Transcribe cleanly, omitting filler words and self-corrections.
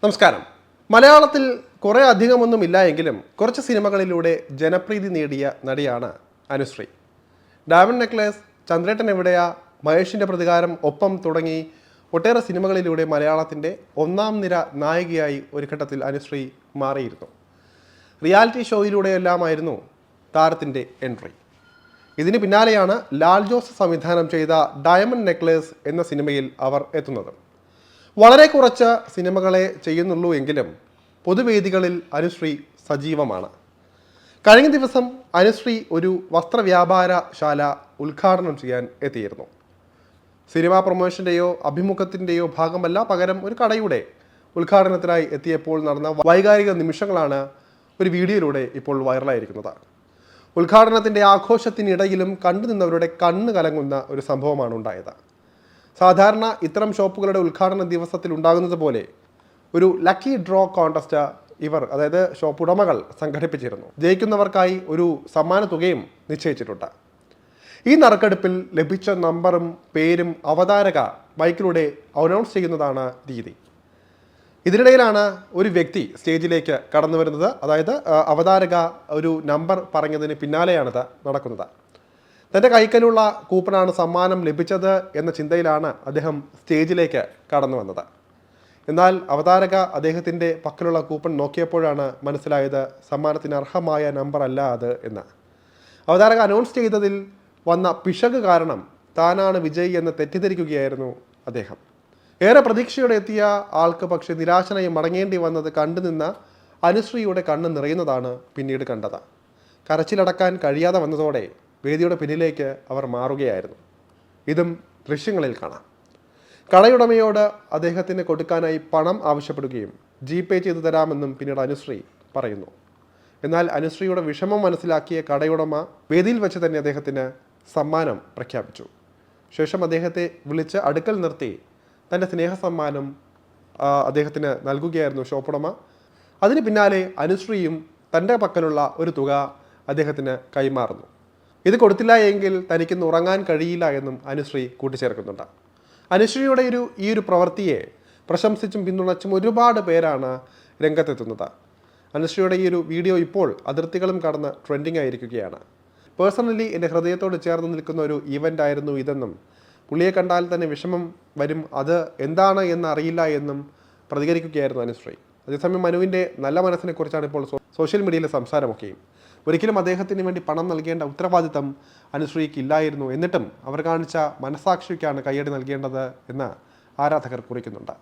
നമസ്കാരം. മലയാളത്തിൽ കുറേ അധികമൊന്നുമില്ല എങ്കിലും കുറച്ച് സിനിമകളിലൂടെ ജനപ്രീതി നേടിയ നടിയാണ് അനുശ്രീ. ഡയമണ്ട് നെക്ലേസ്, ചന്ദ്രേട്ടൻ എവിടെയാ, മഹേഷിൻ്റെ പ്രതികാരം, ഒപ്പം തുടങ്ങി ഒട്ടേറെ സിനിമകളിലൂടെ മലയാളത്തിൻ്റെ ഒന്നാം നിര നായികയായി ഒരു ഘട്ടത്തിൽ അനുശ്രീ മാറിയിരുന്നു. റിയാലിറ്റി ഷോയിലൂടെയെല്ലാമായിരുന്നു താരത്തിൻ്റെ എൻട്രി. ഇതിന് പിന്നാലെയാണ് ലാൽ ജോസ് സംവിധാനം ചെയ്ത ഡയമണ്ട് നെക്ലേസ് എന്ന സിനിമയിൽ അവർ എത്തുന്നത്. വളരെ കുറച്ച് സിനിമകളെ ചെയ്യുന്നുള്ളൂ എങ്കിലും പൊതുവേദികളിൽ അനുശ്രീ സജീവമാണ്. കഴിഞ്ഞ ദിവസം അനുശ്രീ ഒരു വസ്ത്രവ്യാപാരശാല ഉദ്ഘാടനം ചെയ്യാൻ എത്തിയിരുന്നു. സിനിമാ പ്രൊമോഷൻ്റെയോ അഭിമുഖത്തിൻ്റെയോ ഭാഗമല്ല, പകരം ഒരു കടയുടെ ഉദ്ഘാടനത്തിനായി എത്തിയപ്പോൾ നടന്ന വൈകാരിക നിമിഷങ്ങളാണ് ഒരു വീഡിയോയിലൂടെ ഇപ്പോൾ വൈറലായിരിക്കുന്നത്. ഉദ്ഘാടനത്തിൻ്റെ ആഘോഷത്തിനിടയിലും കണ്ടുനിന്നവരുടെ കണ്ണ് കലങ്ങുന്ന ഒരു സംഭവമാണ് ഉണ്ടായത്. സാധാരണ ഇത്തരം ഷോപ്പുകളുടെ ഉദ്ഘാടന ദിവസത്തിൽ ഉണ്ടാകുന്നത് പോലെ ഒരു ലക്കി ഡ്രോ കോൺടെസ്റ്റ് ഇവർ, അതായത് ഷോപ്പ് ഉടമകൾ, സംഘടിപ്പിച്ചിരുന്നു. ജയിക്കുന്നവർക്കായി ഒരു സമ്മാന തുകയും നിശ്ചയിച്ചിട്ടുണ്ട്. ഈ നറുക്കെടുപ്പിൽ ലഭിച്ച നമ്പറും പേരും അവതാരക മൈക്കിലൂടെ അനൗൺസ് ചെയ്യുന്നതാണ് രീതി. ഇതിനിടയിലാണ് ഒരു വ്യക്തി സ്റ്റേജിലേക്ക് കടന്നു വരുന്നത്. അതായത് അവതാരക ഒരു നമ്പർ പറഞ്ഞതിന് പിന്നാലെയാണിത് നടക്കുന്നത്. തൻ്റെ കൈക്കലുള്ള കൂപ്പണാണ് സമ്മാനം ലഭിച്ചത് എന്ന ചിന്തയിലാണ് അദ്ദേഹം സ്റ്റേജിലേക്ക് കടന്നു വന്നത്. എന്നാൽ അവതാരക അദ്ദേഹത്തിൻ്റെ പക്കലുള്ള കൂപ്പൺ നോക്കിയപ്പോഴാണ് മനസ്സിലായത് സമ്മാനത്തിന് അർഹമായ നമ്പർ അല്ല അത് എന്ന്. അവതാരക അനൗൺസ് ചെയ്തതിൽ വന്ന പിശക് കാരണം താനാണ് വിജയി എന്ന് തെറ്റിദ്ധരിക്കുകയായിരുന്നു അദ്ദേഹം. ഏറെ പ്രതീക്ഷയോടെ എത്തിയ ആൾക്ക് പക്ഷേ നിരാശനായി മടങ്ങേണ്ടി വന്നത് കണ്ടുനിന്ന അനുശ്രീയുടെ കണ്ണ് നിറയുന്നതാണ് പിന്നീട് കണ്ടത്. കരച്ചിലടക്കാൻ കഴിയാതെ വന്നതോടെ വേദിയുടെ പിന്നിലേക്ക് അവർ മാറുകയായിരുന്നു. ഇതും ദൃശ്യങ്ങളിൽ കാണാം. കടയുടമയോട് അദ്ദേഹത്തിന് കൊടുക്കാനായി പണം ആവശ്യപ്പെടുകയും GPay ചെയ്തു തരാമെന്നും പിന്നീട് അനുശ്രീ പറയുന്നു. എന്നാൽ അനുശ്രീയുടെ വിഷമം മനസ്സിലാക്കിയ കടയുടമ വേദിയിൽ വെച്ച് തന്നെ അദ്ദേഹത്തിന് സമ്മാനം പ്രഖ്യാപിച്ചു. ശേഷം അദ്ദേഹത്തെ വിളിച്ച് അടുക്കൽ നിർത്തി തൻ്റെ സ്നേഹസമ്മാനം അദ്ദേഹത്തിന് നൽകുകയായിരുന്നു ഷോപ്പുടമ. അതിന് പിന്നാലെ അനുശ്രീയും തൻ്റെ പക്കലുള്ള ഒരു തുക അദ്ദേഹത്തിന് കൈമാറുന്നു. ഇത് കൊടുത്തില്ല എങ്കിൽ തനിക്കിന്ന് ഉറങ്ങാൻ കഴിയില്ല എന്നും അനുശ്രീ കൂട്ടിച്ചേർക്കുന്നുണ്ട്. അനുശ്രീയുടെ ഈ ഒരു പ്രവൃത്തിയെ പ്രശംസിച്ചും പിന്തുണച്ചും ഒരുപാട് പേരാണ് രംഗത്തെത്തുന്നത്. അനുശ്രീയുടെ ഈ ഒരു വീഡിയോ ഇപ്പോൾ അതിർത്തികളും കടന്ന് ട്രെൻഡിങ് ആയിരിക്കുകയാണ്. പേഴ്സണലി എൻ്റെ ഹൃദയത്തോട് ചേർന്ന് നിൽക്കുന്ന ഒരു ഈവൻ്റ് ആയിരുന്നു ഇതെന്നും പുള്ളിയെ കണ്ടാൽ തന്നെ വിഷമം വരും, അത് എന്താണ് എന്ന് അറിയില്ല എന്നും പ്രതികരിക്കുകയായിരുന്നു അനുശ്രീ. അതേസമയം മനുവിൻ്റെ നല്ല മനസ്സിനെക്കുറിച്ചാണ് ഇപ്പോൾ സോഷ്യൽ മീഡിയയിലെ സംസാരമൊക്കെയും. ഒരിക്കലും അദ്ദേഹത്തിന് വേണ്ടി പണം നൽകേണ്ട ഉത്തരവാദിത്തം അനുശ്രീക്ക് ഇല്ലായിരുന്നു. എന്നിട്ടും അവർ കാണിച്ച മനസാക്ഷിക്കാണ് കയ്യടി നൽകേണ്ടത് എന്ന് ആരാധകർ കുറിക്കുന്നുണ്ട്.